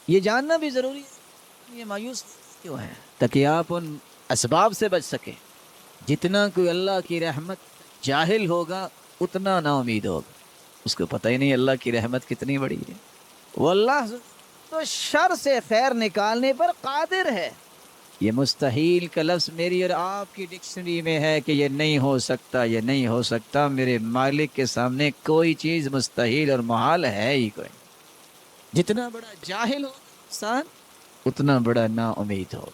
یہ جاننا بھی ضروری ہے یہ مایوس کیوں ہے، تاکہ آپ ان اسباب سے بچ سکیں۔ جتنا کوئی اللہ کی رحمت جاہل ہوگا اتنا نا امید ہوگا، اس کو پتہ ہی نہیں اللہ کی رحمت کتنی بڑی ہے۔ وہ اللہ تو شر سے خیر نکالنے پر قادر ہے۔ یہ مستحیل کا لفظ میری اور آپ کی ڈکشنری میں ہے کہ یہ نہیں ہو سکتا، یہ نہیں ہو سکتا۔ میرے مالک کے سامنے کوئی چیز مستحیل اور محال ہے ہی کوئی۔ جتنا بڑا جاہل ہو انسان اتنا بڑا نا امید ہو۔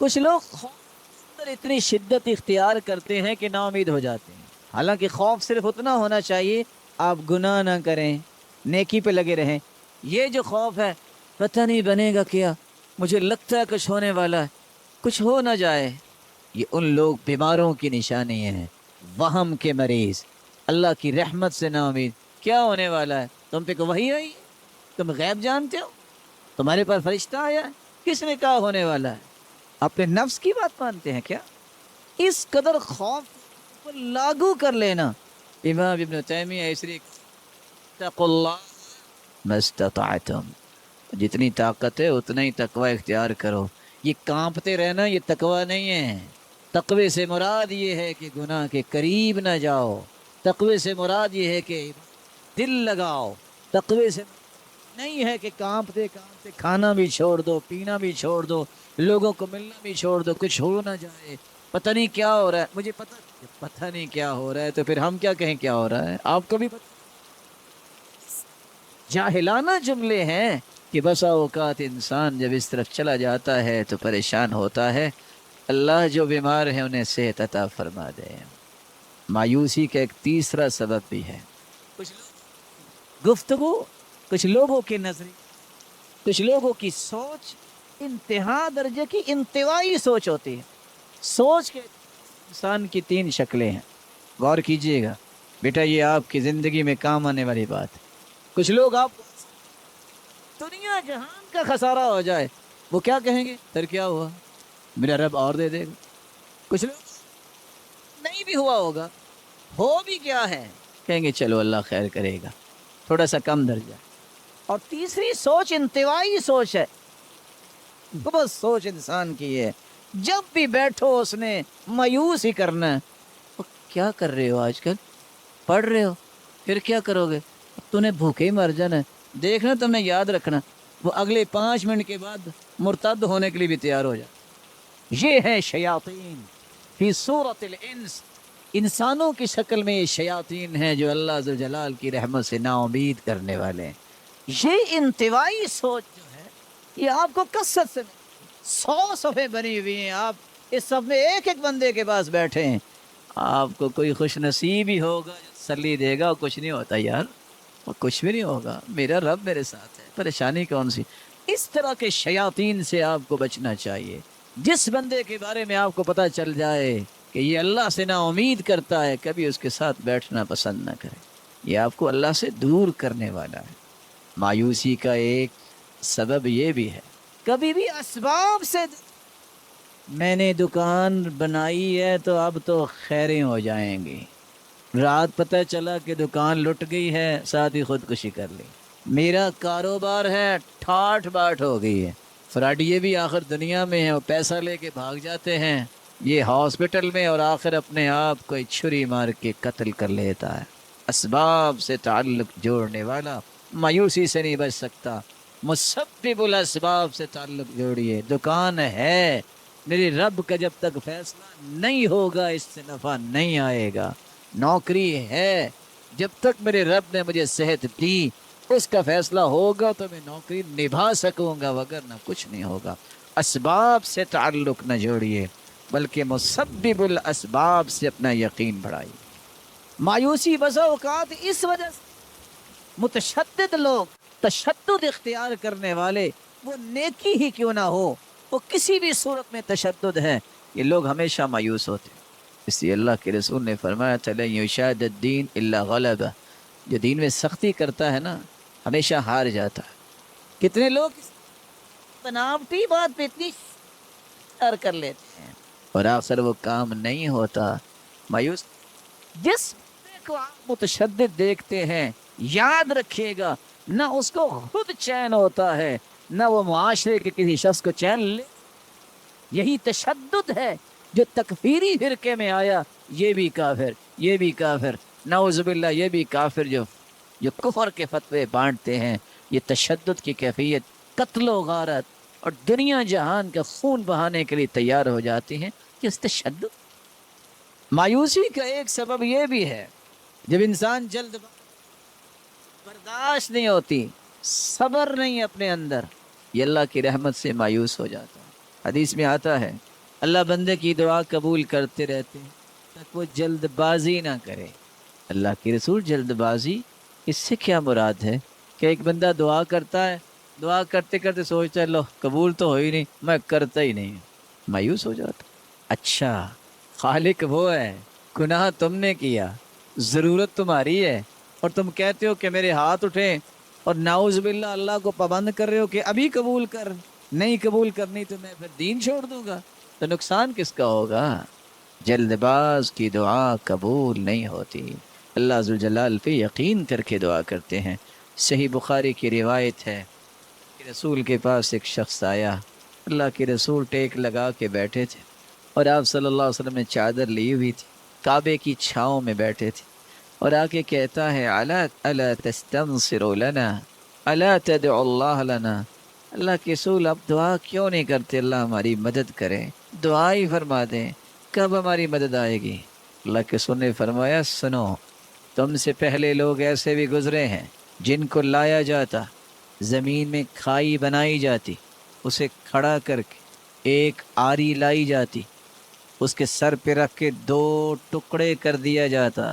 کچھ لوگ خوف پر اتنی شدت اختیار کرتے ہیں کہ نا امید ہو جاتے ہیں، حالانکہ خوف صرف اتنا ہونا چاہیے آپ گناہ نہ کریں، نیکی پہ لگے رہیں۔ یہ جو خوف ہے پتہ نہیں بنے گا کیا، مجھے لگتا ہے کچھ ہونے والا ہے، کچھ ہو نہ جائے، یہ ان لوگ بیماروں کی نشانی ہے، وہم کے مریض، اللہ کی رحمت سے نا امید۔ کیا ہونے والا ہے؟ تم پہ وحی آئی؟ تم غیب جانتے ہو؟ تمہارے پاس فرشتہ آیا ہے؟ کس نے کہا ہونے والا ہے؟ اپنے نفس کی بات مانتے ہیں کیا؟ اس قدر خوف کو لاگو کر لینا۔ امام ابن تیمیہ ایسری اتقوا اللہ ما استطعتم، جتنی طاقت ہے اتنا ہی تقوی اختیار کرو۔ یہ کانپتے رہنا یہ تقوی نہیں ہے۔ تقوی سے مراد یہ ہے کہ گناہ کے قریب نہ جاؤ، تقوی سے مراد یہ ہے کہ دل لگاؤ، تقوی سے نہیں ہے کہ کانپتے کانپتے کھانا بھی چھوڑ دو، پینا بھی چھوڑ دو، لوگوں کو ملنا بھی چھوڑ دو، کچھ ہو نہ جائے، پتہ نہیں کیا ہو رہا ہے۔ مجھے پتہ نہیں کیا ہو رہا ہے تو پھر ہم کیا کہیں کیا ہو رہا ہے؟ آپ کو بھی پتہ۔ جاہلانہ جملے ہیں کہ بسا اوقات انسان جب اس طرف چلا جاتا ہے تو پریشان ہوتا ہے۔ اللہ جو بیمار ہیں انہیں صحت عطا فرما دے۔ مایوسی کا ایک تیسرا سبب بھی ہے، کچھ گفتگو، کچھ لوگوں کی نظری، کچھ لوگوں کی سوچ انتہا درجے کی انتوائی سوچ ہوتی ہے۔ سوچ کے انسان کی تین شکلیں ہیں، غور کیجئے گا بیٹا، یہ آپ کی زندگی میں کام آنے والی بات ہے۔ کچھ لوگ آپ دنیا جہان کا خسارہ ہو جائے وہ کیا کہیں گے؟ پھر کیا ہوا، میرا رب اور دے دے گا۔ کچھ لوگ نہیں بھی ہوا ہوگا، ہو بھی کیا ہے، کہیں گے چلو اللہ خیر کرے گا، تھوڑا سا کم درجہ۔ اور تیسری سوچ انتوائی سوچ ہے، بس سوچ انسان کی ہے، جب بھی بیٹھو اس نے مایوس ہی کرنا ہے۔ کیا کر رہے ہو آج کل؟ پڑھ رہے ہو؟ پھر کیا کرو گے؟ تو نے بھوکے ہی مر جانا ہے۔ دیکھنا، تم نے یاد رکھنا، وہ اگلے 5 منٹ کے بعد مرتد ہونے کے لیے بھی تیار ہو جائے۔ یہ ہے شیاطین فی صورت الانس، انسانوں کی شکل میں یہ شیاطین ہیں جو اللہ ذوالجلال کی رحمت سے نا امید کرنے والے ہیں۔ یہ انتوائی سوچ جو ہے یہ آپ کو کثرت سے 100 صفحے بنی ہوئی ہیں، آپ اس صف میں ایک ایک بندے کے پاس بیٹھے ہیں، آپ کو کوئی خوش نصیب ہی ہوگا جو تسلی دے گا۔ کچھ نہیں ہوتا یار، وہ کچھ بھی نہیں ہوگا، میرا رب میرے ساتھ ہے، پریشانی کون سی۔ اس طرح کے شیاطین سے آپ کو بچنا چاہیے۔ جس بندے کے بارے میں آپ کو پتہ چل جائے کہ یہ اللہ سے نا امید کرتا ہے، کبھی اس کے ساتھ بیٹھنا پسند نہ کرے، یہ آپ کو اللہ سے دور کرنے والا ہے۔ مایوسی کا ایک سبب یہ بھی ہے، کبھی بھی اسباب سے میں نے دکان بنائی ہے تو اب تو خیریں ہو جائیں گی، رات پتہ چلا کہ دکان لٹ گئی ہے، ساتھ ہی خودکشی کر لی، میرا کاروبار ہے ٹھاٹ باٹ ہو گئی ہے۔ فراڈیے بھی آخر دنیا میں ہیں، وہ پیسہ لے کے بھاگ جاتے ہیں، یہ ہاسپٹل میں، اور آخر اپنے آپ کو چھری مار کے قتل کر لیتا ہے۔ اسباب سے تعلق جوڑنے والا مایوسی سے نہیں بچ سکتا۔ مسبب الاسباب سے تعلق جوڑیے۔ دکان ہے، میرے رب کا جب تک فیصلہ نہیں ہوگا اس سے نفع نہیں آئے گا۔ نوکری ہے، جب تک میرے رب نے مجھے صحت دی اس کا فیصلہ ہوگا تو میں نوکری نبھا سکوں گا، وگرنہ کچھ نہیں ہوگا۔ اسباب سے تعلق نہ جوڑیے بلکہ مسبب الاسباب سے اپنا یقین بڑھائیے۔ مایوسی بسا اوقات اس وجہ سے متشدد لوگ، تشدد اختیار کرنے والے، وہ نیکی ہی کیوں نہ ہو، وہ کسی بھی صورت میں تشدد ہے، یہ لوگ ہمیشہ مایوس ہوتے ہیں۔ اس لیے اللہ کے رسول نے فرمایا تھا لن یشاد الدین الا غلبہ، جو دین میں سختی کرتا ہے نا ہمیشہ ہار جاتا ہے۔ کتنے لوگ بناوٹی بات پہ اتنی کر لیتے ہیں اور آخر وہ کام نہیں ہوتا، مایوس۔ جس بندے کو آپ متشدد دیکھتے ہیں یاد رکھیے گا، نہ اس کو خود چین ہوتا ہے نہ وہ معاشرے کے کسی شخص کو چین لے. یہی تشدد ہے جو تکفیری فرقے میں آیا. یہ بھی کافر، یہ بھی کافر، نعوذ باللہ یہ بھی کافر، جو کفر کے فتوے بانٹتے ہیں. یہ تشدد کی کیفیت، قتل و غارت اور دنیا جہان کا خون بہانے کے لیے تیار ہو جاتی ہیں. کس تشدد. مایوسی کا ایک سبب یہ بھی ہے، جب انسان جلد برداشت نہیں ہوتی، صبر نہیں اپنے اندر، یہ اللہ کی رحمت سے مایوس ہو جاتا ہے. حدیث میں آتا ہے اللہ بندے کی دعا قبول کرتے رہتے ہیں تک وہ جلد بازی نہ کرے. اللہ کی رسول جلد بازی، اس سے کیا مراد ہے کہ ایک بندہ دعا کرتا ہے، دعا کرتے کرتے سوچتا ہے لو قبول تو ہو ہی نہیں، میں کرتا ہی نہیں، مایوس ہو جاتا. اچھا، خالق وہ ہے، گناہ تم نے کیا، ضرورت تمہاری ہے، اور تم کہتے ہو کہ میرے ہاتھ اٹھیں، اور نعوذ باللہ اللہ کو پابند کر رہے ہو کہ ابھی قبول کر، نہیں قبول کرنی تو میں پھر دین چھوڑ دوں گا. تو نقصان کس کا ہوگا؟ جلد باز کی دعا قبول نہیں ہوتی. اللہ ذوالجلال پہ یقین کر کے دعا کرتے ہیں. صحیح بخاری کی روایت ہے کہ رسول کے پاس ایک شخص آیا. اللہ کے رسول ٹیک لگا کے بیٹھے تھے، اور آپ صلی اللہ علیہ وسلم نے چادر لی ہوئی تھی، کعبے کی چھاؤں میں بیٹھے تھے، اور آ کے کہتا ہے الا تستنصروا لنا الا تدعوا اللہ لنا. اللہ کے رسول آپ دعا کیوں نہیں کرتے اللہ ہماری مدد کرے، دعا ہی فرما دیں، کب ہماری مدد آئے گی؟ اللہ کے رسول نے فرمایا سنو، تم سے پہلے لوگ ایسے بھی گزرے ہیں جن کو لایا جاتا، زمین میں کھائی بنائی جاتی، اسے کھڑا کر کے ایک آری لائی جاتی، اس کے سر پہ رکھ کے 2 ٹکڑے کر دیا جاتا،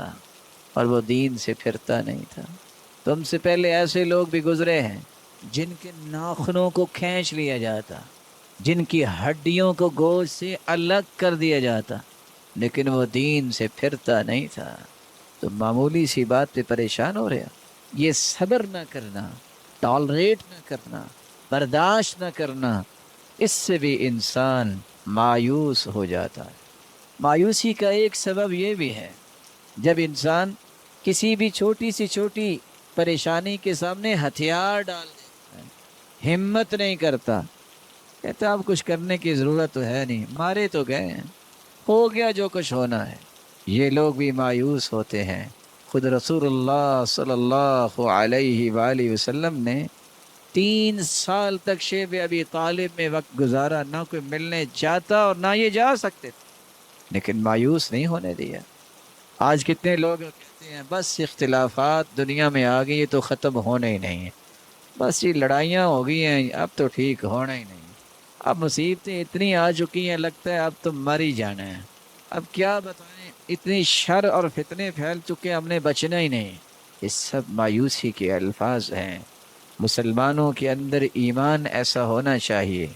اور وہ دین سے پھرتا نہیں تھا. تم سے پہلے ایسے لوگ بھی گزرے ہیں جن کے ناخنوں کو کھینچ لیا جاتا، جن کی ہڈیوں کو گوشت سے الگ کر دیا جاتا، لیکن وہ دین سے پھرتا نہیں تھا. تو معمولی سی بات پہ پریشان ہو رہا. یہ صبر نہ کرنا، ٹالریٹ نہ کرنا، برداشت نہ کرنا، اس سے بھی انسان مایوس ہو جاتا ہے. مایوسی کا ایک سبب یہ بھی ہے، جب انسان کسی بھی چھوٹی سی چھوٹی پریشانی کے سامنے ہتھیار ڈال دیتا ہے، ہمت نہیں کرتا، کہتا اب کچھ کرنے کی ضرورت تو ہے نہیں، مارے تو گئے ہیں، ہو گیا جو کچھ ہونا ہے. یہ لوگ بھی مایوس ہوتے ہیں. خود رسول اللہ صلی اللہ علیہ وآلہ وسلم نے 3 سال تک شیب ابی طالب میں وقت گزارا، نہ کوئی ملنے جاتا اور نہ یہ جا سکتے تھے، لیکن مایوس نہیں ہونے دیا. آج کتنے لوگ کہتے ہیں بس اختلافات دنیا میں آ گئی تو ختم ہونے ہی نہیں ہیں، بس یہ لڑائیاں ہو گئی ہیں اب تو ٹھیک ہونا ہی نہیں، اب مصیبتیں اتنی آ چکی ہیں لگتا ہے اب تو مر ہی جانا ہے، اب کیا بتائیں اتنی شر اور فتنے پھیل چکے ہم نے بچنا ہی نہیں. یہ سب مایوسی کے الفاظ ہیں. مسلمانوں کے اندر ایمان ایسا ہونا چاہیے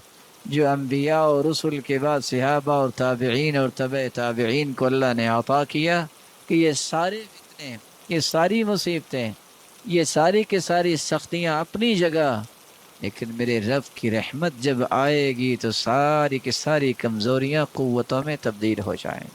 جو انبیاء اور رسل کے بعد صحابہ اور تابعین اور تبع تابعین کو اللہ نے عطا کیا، کہ یہ سارے فتنے، یہ ساری مصیبتیں، یہ ساری کے ساری سختیاں اپنی جگہ، لیکن میرے رب کی رحمت جب آئے گی تو ساری کی ساری کمزوریاں قوتوں میں تبدیل ہو جائیں.